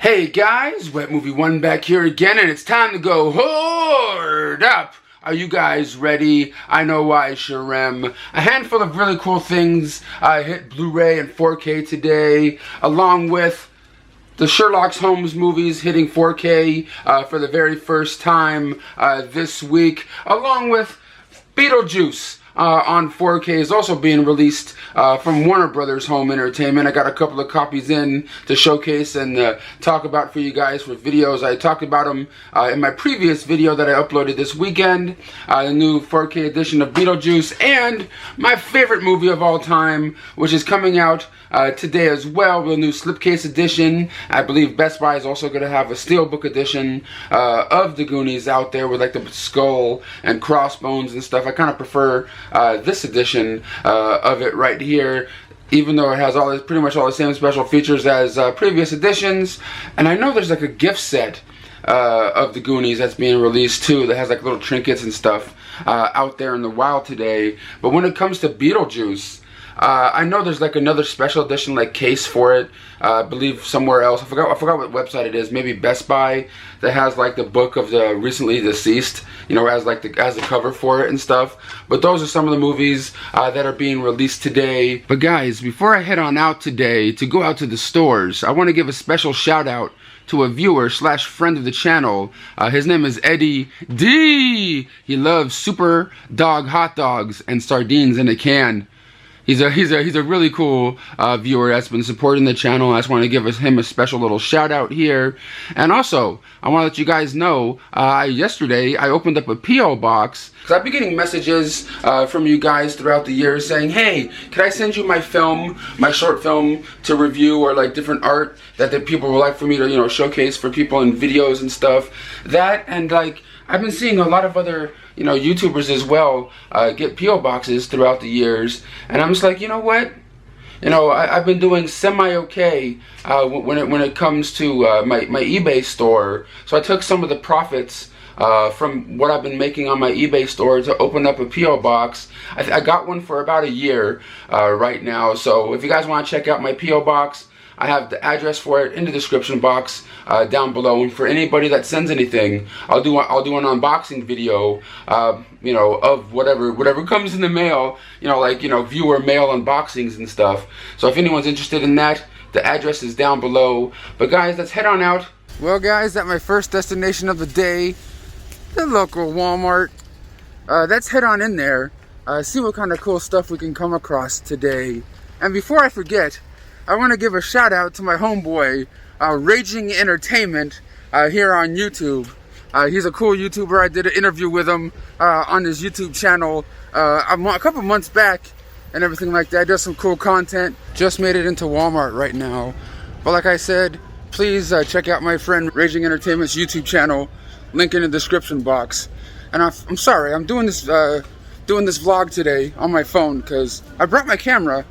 Hey guys, Wet Movie 1 back here again, and it's time to go hoard up. Are you guys ready? I know I sure am. A handful of really cool things hit Blu-ray and 4K today, along with the Sherlock Holmes movies hitting 4K for the very first time this week, along with Beetlejuice on 4K is also being released from Warner Brothers Home Entertainment. I got a couple of copies in to showcase and talk about for you guys for videos. I talked about them in my previous video that I uploaded this weekend, the new 4K edition of Beetlejuice, and my favorite movie of all time, which is coming out today as well, the new slipcase edition. I believe Best Buy is also going to have a steelbook edition of the Goonies out there with like the skull and crossbones and stuff. I kind of prefer this edition of it right here, even though it has pretty much all the same special features as previous editions. And I know there's like a gift set of the Goonies that's being released too, that has like little trinkets and stuff out there in the wild today. But when it comes to Beetlejuice, I know there's like another special edition like case for it. I believe somewhere else. I forgot what website it is. Maybe Best Buy, that has like the book of the recently deceased, you know, as the cover for it and stuff. But those are some of the movies that are being released today. But guys, before I head on out today to go out to the stores, I want to give a special shout out to a viewer / friend of the channel. His name is Eddie D. He loves Super Dog hot dogs and sardines in a can. He's a really cool viewer that's been supporting the channel. I just want to give him a special little shout out here. And also, I want to let you guys know, yesterday I opened up a P.O. box, because I've been getting messages from you guys throughout the years saying, hey, can I send you my film, my short film to review, or like different art that people would like for me to, you know, showcase for people in videos and stuff. That, and like, I've been seeing a lot of other, you know, YouTubers as well get P.O. boxes throughout the years, and I'm just like, you know what? You know, I've been doing semi-okay when it comes to my eBay store. So I took some of the profits from what I've been making on my eBay store to open up a P.O. box. I got one for about a year right now. So if you guys want to check out my P.O. box, I have the address for it in the description box down below. And for anybody that sends anything, I'll do an unboxing video, you know, of whatever comes in the mail. You know, like, you know, viewer mail unboxings and stuff. So if anyone's interested in that, the address is down below. But guys, let's head on out. Well, guys, at my first destination of the day, the local Walmart. Let's head on in there, see what kind of cool stuff we can come across today. And before I forget, I want to give a shout out to my homeboy, Raging Entertainment, here on YouTube. He's a cool YouTuber. I did an interview with him on his YouTube channel a couple months back and everything like that. Does some cool content. Just made it into Walmart right now. But like I said, please check out my friend Raging Entertainment's YouTube channel. Link in the description box. And I'm sorry, I'm doing this vlog today on my phone because I brought my camera,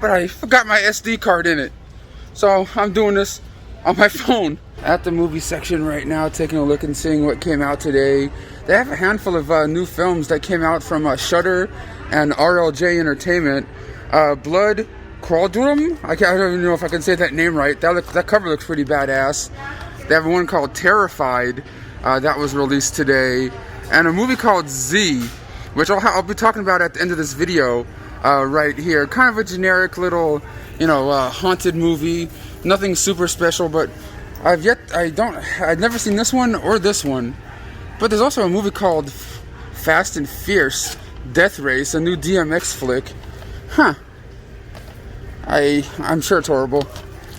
but I forgot my SD card in it. So I'm doing this on my phone. At the movie section right now, taking a look and seeing what came out today. They have a handful of new films that came out from Shudder and RLJ Entertainment. Blood Quadrum? I don't even know if I can say that name right. That cover looks pretty badass. They have one called Terrified that was released today. And a movie called Z, which I'll be talking about at the end of this video. Right here, kind of a generic little, you know, haunted movie. Nothing super special, but I've never seen this one or this one. But there's also a movie called Fast and Fierce Death Race, a new DMX flick. Huh. I'm sure it's horrible.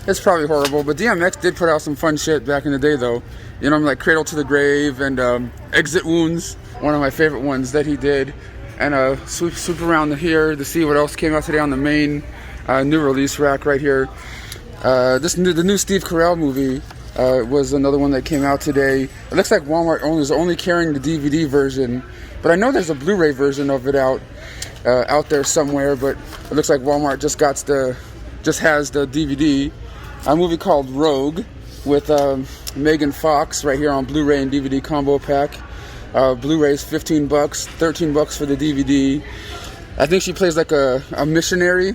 It's probably horrible, but DMX did put out some fun shit back in the day, though. You know, like Cradle to the Grave and Exit Wounds, one of my favorite ones that he did. And swoop around here to see what else came out today on the main new release rack right here. The new Steve Carell movie was another one that came out today. It looks like Walmart is only carrying the DVD version, but I know there's a Blu-ray version of it out there somewhere. But it looks like Walmart just has the DVD. A movie called Rogue with Megan Fox right here on Blu-ray and DVD combo pack. Blu-ray's $15, $13 for the DVD. I think she plays like a missionary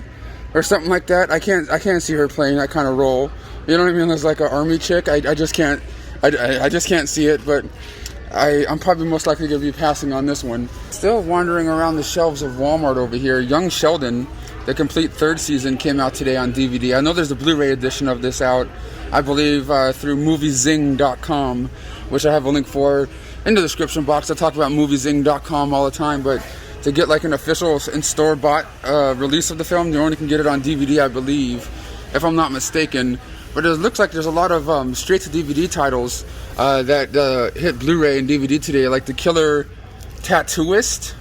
or something like that. I can't see her playing that kind of role You know what I mean? There's like an army chick. I just can't. I just can't see it. But I'm probably most likely going to be passing on this one. Still wandering around the shelves of Walmart over here. Young Sheldon, the complete third season, came out today on DVD. I know there's a Blu-ray edition of this out, I believe, through moviezing.com, which I have a link for in the description box. I talk about moviezing.com all the time, but to get like an official in-store bought release of the film, you only can get it on DVD, I believe, if I'm not mistaken. But it looks like there's a lot of straight-to-DVD titles that hit Blu-ray and DVD today, like The Killer Tattooist.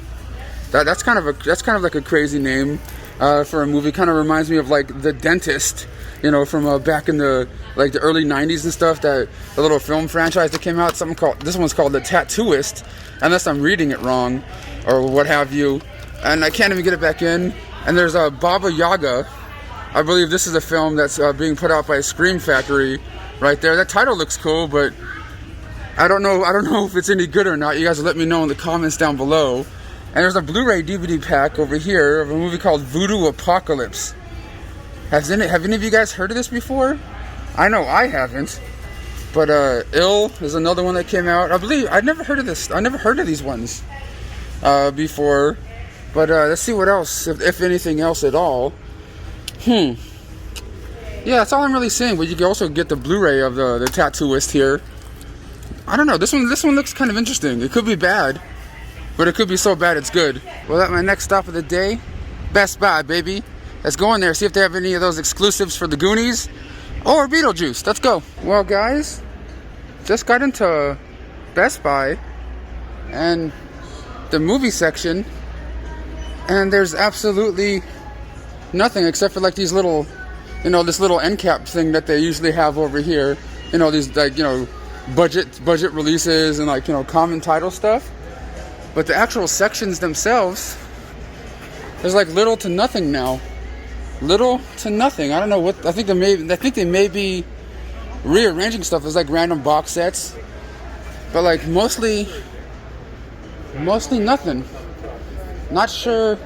That's kind of like a crazy name for a movie. Kind of reminds me of like The Dentist, you know, from back in the early '90s and stuff. That the little film franchise that came out. This one's called The Tattooist, unless I'm reading it wrong or what have you. And I can't even get it back in. And there's a Baba Yaga. I believe this is a film that's being put out by Scream Factory, right there. That title looks cool, but I don't know if it's any good or not. You guys let me know in the comments down below. And there's a Blu-ray DVD pack over here of a movie called Voodoo Apocalypse. Have any of you guys heard of this before? I know I haven't. But Ill is another one that came out. I believe I've never heard of this. I never heard of these ones before. But let's see what else, if anything else at all. Yeah, that's all I'm really seeing. But you can also get the Blu-ray of the Tattooist here. I don't know. This one looks kind of interesting. It could be bad, but it could be so bad it's good. Well, at my next stop of the day, Best Buy, baby. Let's go in there, see if they have any of those exclusives for the Goonies or Beetlejuice. Let's go. Well, guys, just got into Best Buy and the movie section, and there's absolutely nothing except for like these little, you know, this little end cap thing that they usually have over here. You know, these like, you know, budget releases and like, you know, common title stuff. But the actual sections themselves, there's like little to nothing now. Little to nothing. I don't know what. I think they may be rearranging stuff. There's like random box sets, but like mostly nothing. Not sure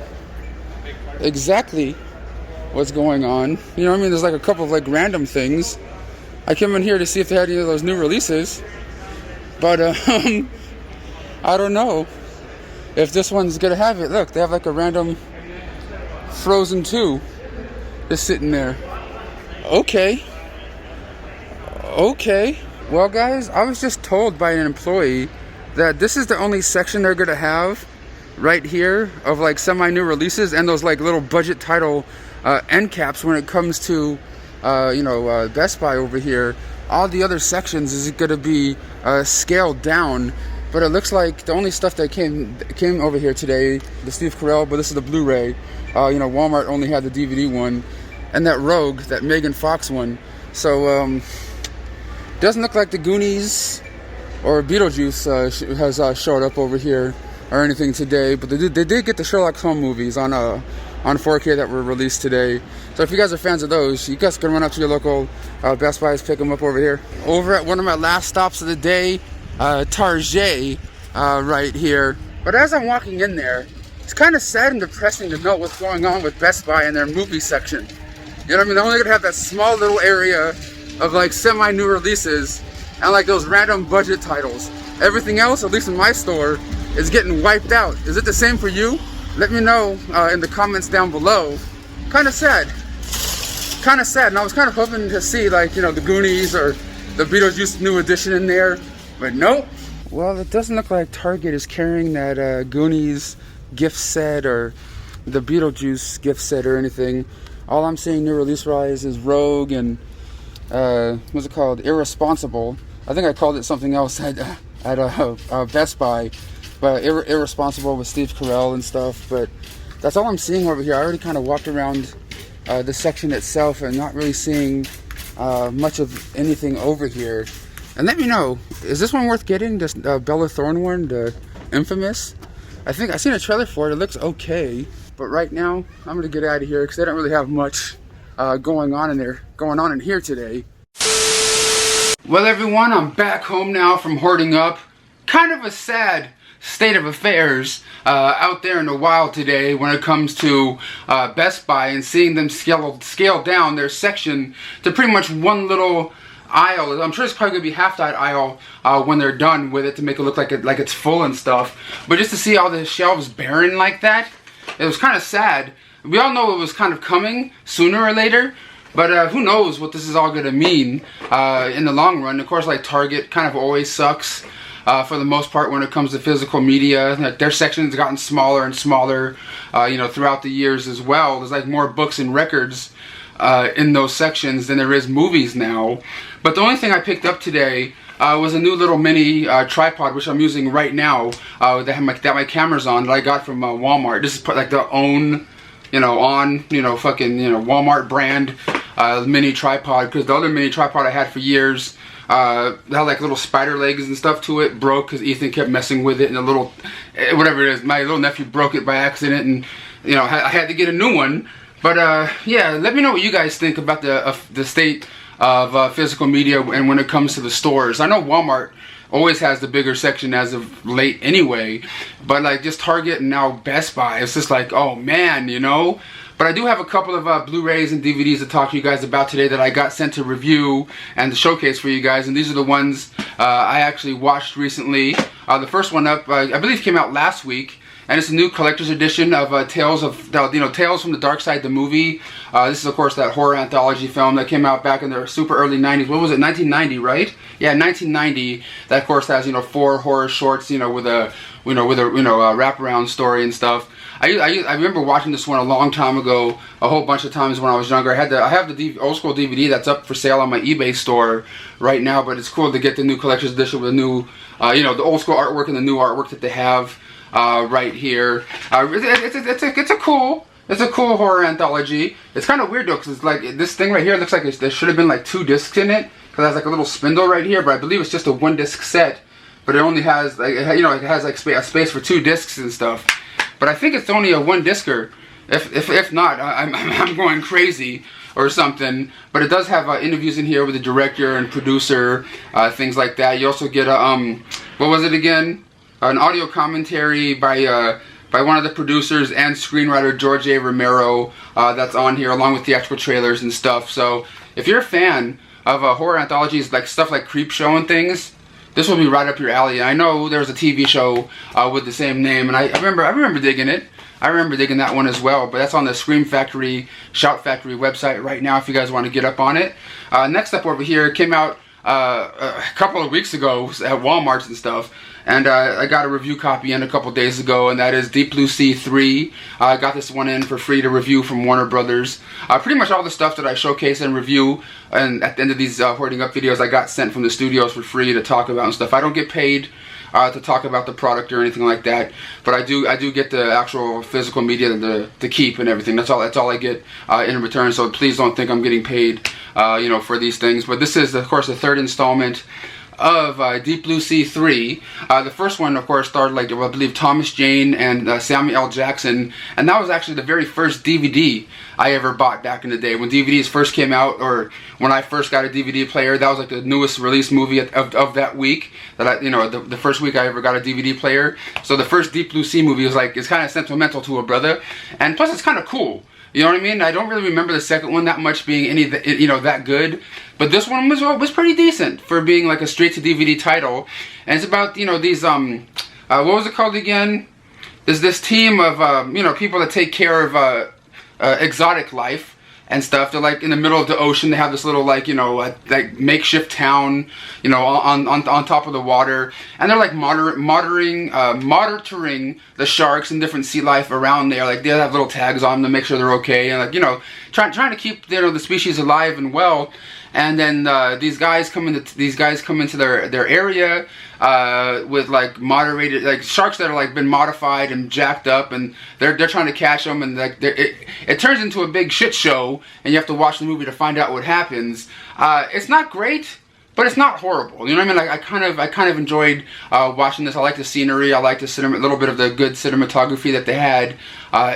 exactly what's going on. You know what I mean? There's like a couple of like random things. I came in here to see if they had any of those new releases, but I don't know if this one's gonna have it. Look, they have like a random Frozen 2 just sitting there. Okay. Well, guys, I was just told by an employee that this is the only section they're gonna have right here of like semi-new releases and those like little budget title end caps when it comes to Best Buy over here. All the other sections is gonna be scaled down. But it looks like the only stuff that came over here today, the Steve Carell, but this is the Blu-ray. Walmart only had the DVD one, and that Rogue, that Megan Fox one. So doesn't look like the Goonies or Beetlejuice has showed up over here or anything today. But they did get the Sherlock Holmes movies on 4K that were released today. So if you guys are fans of those, you guys can run up to your local Best Buys, pick them up over here. Over at one of my last stops of the day, Target right here. But as I'm walking in there, it's kind of sad and depressing to know what's going on with Best Buy in their movie section. You know what I mean? They're only gonna have that small little area of like semi-new releases and like those random budget titles. Everything else, at least in my store, is getting wiped out. Is it the same for you? Let me know in the comments down below. Kind of sad. And I was kind of hoping to see like, you know, the Goonies or the Beetlejuice new edition in there. But nope. Well, it doesn't look like Target is carrying that Goonies gift set or the Beetlejuice gift set or anything. All I'm seeing new release-wise is Rogue and what's it called? Irresponsible. I think I called it something else at Best Buy, but Irresponsible with Steve Carell and stuff. But that's all I'm seeing over here. I already kind of walked around the section itself and not really seeing much of anything over here. And let me know, is this one worth getting? This Bella Thorne one, the Infamous? I think I've seen a trailer for it. It looks okay. But right now, I'm gonna get out of here because they don't really have much going on in here today. Well, everyone, I'm back home now from hoarding up. Kind of a sad state of affairs out there in the wild today when it comes to Best Buy and seeing them scale down their section to pretty much one little aisle. I'm sure it's probably gonna be half that aisle when they're done with it to make it look like it's full and stuff. But just to see all the shelves barren like that, it was kind of sad. We all know it was kind of coming sooner or later. But who knows what this is all going to mean in the long run. Of course, like Target kind of always sucks for the most part when it comes to physical media. Like their section's gotten smaller and smaller, you know, throughout the years as well. There's like more books and records in those sections than there is movies now. But the only thing I picked up today was a new little mini tripod, which I'm using right now, that my camera's on, that I got from Walmart. This is like the own, you know, fucking, you know, Walmart brand mini tripod, because the other mini tripod I had for years had like little spider legs and stuff to it, broke because Ethan kept messing with it, and a little, whatever it is, my little nephew broke it by accident, and you know, I had to get a new one. But yeah, let me know what you guys think about the state of physical media and when it comes to the stores. I know Walmart always has the bigger section as of late anyway, but like just Target and now Best Buy, it's just like, oh man, you know. But I do have a couple of Blu-rays and DVDs to talk to you guys about today that I got sent to review and to showcase for you guys, and these are the ones I actually watched recently. The first one up, I believe, came out last week, and it's a new collector's edition of Tales from the Dark Side, the movie. This is, of course, that horror anthology film that came out back in the super early 90s. What was it, 1990, right? Yeah, 1990. That, of course, has, you know, 4 horror shorts, you know, with a wraparound story and stuff. I remember watching this one a long time ago, a whole bunch of times when I was younger. I have the old school DVD that's up for sale on my eBay store right now, but it's cool to get the new collector's edition with the new, you know, the old school artwork and the new artwork that they have right here. It's a cool horror anthology. It's kind of weird though, because it's like this thing right here looks like there should have been like 2 discs in it, because it has like a little spindle right here, but I believe it's just a 1-disc set. But it only has, like, you know, it has like a space for 2 discs and stuff. But I think it's only a 1-discer. If not, I'm going crazy or something. But it does have interviews in here with the director and producer, things like that. You also get a what was it again? An audio commentary by one of the producers and screenwriter George A. Romero. That's on here, along with theatrical trailers and stuff. So if you're a fan of horror anthologies, like stuff like Creepshow and things, this will be right up your alley. I know there was a TV show with the same name, and I remember digging it. I remember digging that one as well, but that's on the Scream Factory, Shout Factory website right now if you guys want to get up on it. Next up over here, came out a couple of weeks ago at Walmart and stuff, and I got a review copy in a couple days ago, and that is Deep Blue Sea 3. I got this one in for free to review from Warner Brothers. Pretty much all the stuff that I showcase and review, and at the end of these Hoarding Up videos, I got sent from the studios for free to talk about and stuff. I don't get paid to talk about the product or anything like that, but I do get the actual physical media to keep and everything. That's all I get in return. So please don't think I'm getting paid, you know, for these things. But this is, of course, the 3rd installment of Deep Blue Sea 3. The first one, of course, starred, like, I believe, Thomas Jane and Samuel L. Jackson, and that was actually the very first DVD I ever bought back in the day. When DVDs first came out, or when I first got a DVD player, that was like the newest release movie of that week, that you know, the first week I ever got a DVD player. So the first Deep Blue Sea movie was like, it's kind of sentimental to a brother, and plus it's kind of cool. You know what I mean? I don't really remember the second one that much being you know, that good, but this one was pretty decent for being like a straight to DVD title. And it's about, you know, these what was it called again? There's this team of you know, people that take care of exotic life and stuff. They're like in the middle of the ocean. They have this little, like, you know, like makeshift town, you know, on top of the water, and they're like monitoring the sharks and different sea life around there. Like they have little tags on them to make sure they're okay, and, like, you know, trying to keep, you know, the species alive and well. And then these guys come into their area with like moderated, like sharks that are like been modified and jacked up, and they're trying to catch them, and like it turns into a big shit show, and you have to watch the movie to find out what happens. It's not great, but it's not horrible. You know what I mean? Like I kind of enjoyed watching this. I like the scenery. I like the little bit of the good cinematography that they had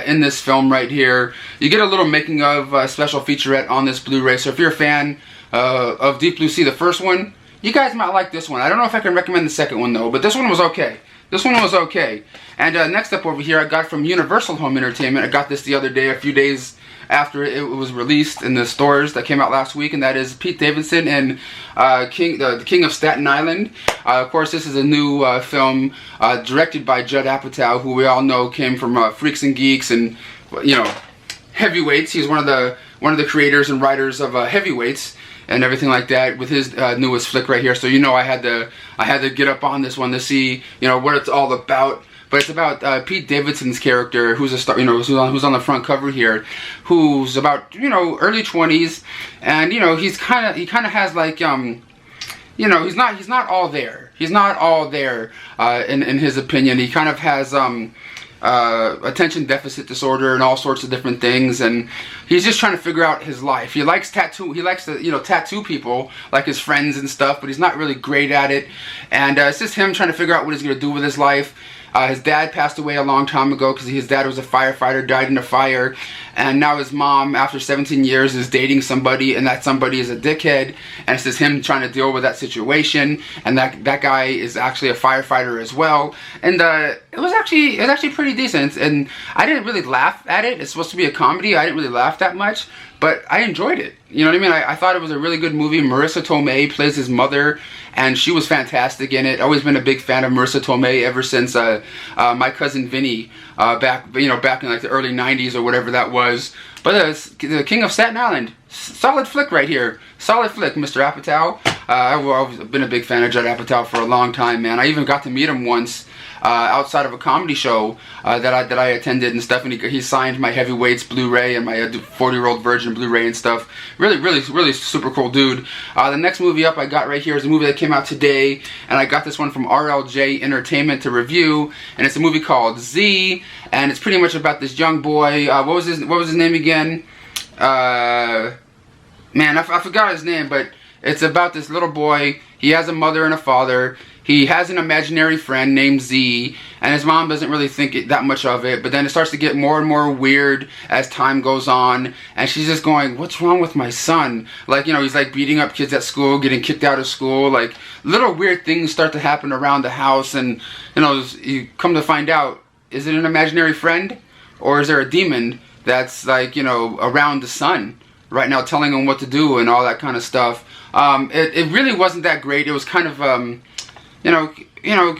in this film right here. You get a little making of special featurette on this Blu-ray. So if you're a fan of Deep Blue Sea, the first one, you guys might like this one. I don't know if I can recommend the second one though, but this one was okay. This one was okay. And next up over here, I got from Universal Home Entertainment. I got this the other day, a few days after it was released in the stores that came out last week, and that is Pete Davidson and the King of Staten Island. Of course, this is a new film directed by Judd Apatow, who we all know came from Freaks and Geeks and, you know, Heavyweights. He's one of the creators and writers of Heavyweights and everything like that, with his newest flick right here. So you know, I had to get up on this one to see, you know, what it's all about. But it's about Pete Davidson's character, who's a star, you know, who's on the front cover here, who's about, you know, early 20s, and you know, he kind of has like you know, he's not all there. He's not all there in his opinion. He kind of has attention deficit disorder and all sorts of different things, and he's just trying to figure out his life. He likes he likes to, you know, tattoo people like his friends and stuff, but he's not really great at it. And it's just him trying to figure out what he's gonna do with his life. His dad passed away a long time ago because his dad was a firefighter, died in a fire, and now his mom, after 17 years, is dating somebody, and that somebody is a dickhead, and it's just him trying to deal with that situation, and that guy is actually a firefighter as well. And it was actually pretty decent, and I didn't really laugh at it. It's supposed to be a comedy. I didn't really laugh that much, but I enjoyed it. You know what I mean? I thought it was a really good movie. Marissa Tomei plays his mother, and she was fantastic in it. Always been a big fan of Marissa Tomei ever since My Cousin Vinny, back in like the early 90s or whatever that was. But the King of Staten Island, solid flick right here. Solid flick, Mr. Apatow. I've been a big fan of Judd Apatow for a long time, man. I even got to meet him once outside of a comedy show that I attended and stuff, and he signed my Heavyweights Blu-ray and my 40-year-old virgin Blu-ray and stuff. Really super cool dude. The next movie up I got right here is a movie that came out today, and I got this one from RLJ Entertainment to review, and it's a movie called Z, and it's pretty much about this young boy. What was his name again? Man, I forgot his name, but it's about this little boy. He has a mother and a father. He has an imaginary friend named Z, and his mom doesn't really think that much of it, but then it starts to get more and more weird as time goes on, and she's just going, what's wrong with my son? Like, you know, he's like beating up kids at school, getting kicked out of school, like little weird things start to happen around the house, and you know, you come to find out, is it an imaginary friend, or is there a demon that's like, you know, around the son right now telling him what to do and all that kind of stuff. It really wasn't that great. It was kind of you know,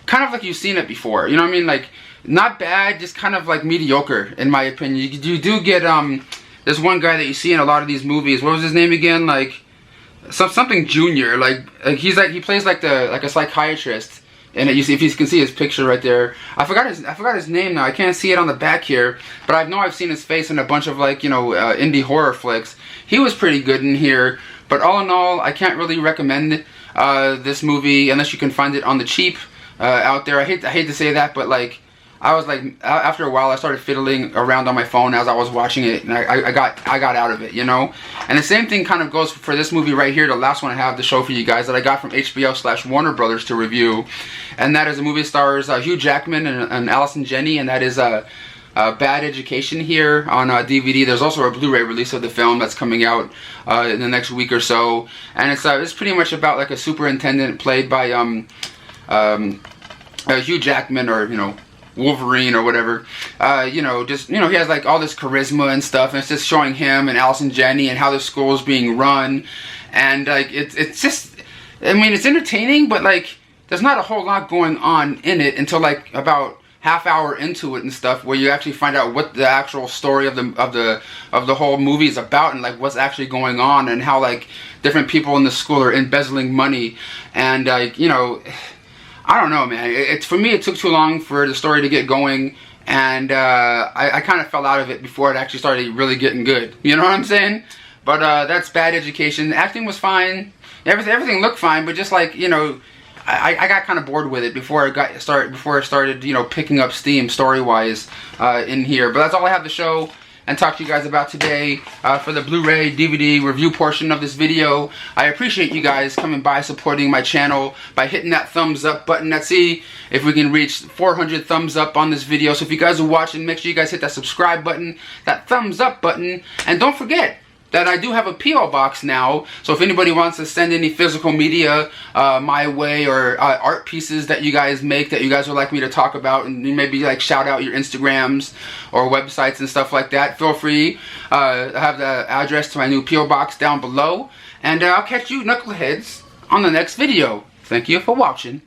kind of like you've seen it before. You know what I mean? Like, not bad, just kind of like mediocre, in my opinion. You do get there's one guy that you see in a lot of these movies. What was his name again? Like something Junior. Like he plays like a psychiatrist. And you see, if you can see his picture right there, I forgot his name now. I can't see it on the back here, but I know I've seen his face in a bunch of, like, you know, indie horror flicks. He was pretty good in here, but all in all, I can't really recommend this movie unless you can find it on the cheap out there. I hate to say that, but like, I was like, after a while I started fiddling around on my phone as I was watching it, and I got out of it, you know. And the same thing kind of goes for this movie right here, the last one I have to show for you guys, that I got from HBO/Warner Brothers to review, and that is a movie that stars Hugh Jackman and Allison, Jenney, and that is Bad Education here on DVD. There's also a Blu-ray release of the film that's coming out in the next week or so, and it's pretty much about like a superintendent played by Hugh Jackman, or, you know, Wolverine or whatever. You know, just, you know, he has like all this charisma and stuff, and it's just showing him and Allison, Jenney, and how the school is being run, and like it's just, I mean, it's entertaining, but like there's not a whole lot going on in it until like about half hour into it and stuff, where you actually find out what the actual story of the whole movie is about, and like what's actually going on, and how like different people in the school are embezzling money, and like, you know, I don't know, man. For me, it took too long for the story to get going, and I kind of fell out of it before it actually started really getting good. You know what I'm saying? But that's Bad Education. The acting was fine. Everything looked fine, but just like, you know, I got kind of bored with it before it started, you know, picking up steam story-wise in here. But that's all I have to show and talk to you guys about today for the Blu-ray DVD review portion of this video. I appreciate you guys coming by, supporting my channel by hitting that thumbs up button. Let's see if we can reach 400 thumbs up on this video. So if you guys are watching, make sure you guys hit that subscribe button, that thumbs up button, and don't forget, that I do have a P.O. box now, so if anybody wants to send any physical media my way, or art pieces that you guys make that you guys would like me to talk about, and maybe like shout out your Instagrams or websites and stuff like that, feel free. I have the address to my new P.O. box down below, and I'll catch you knuckleheads on the next video. Thank you for watching.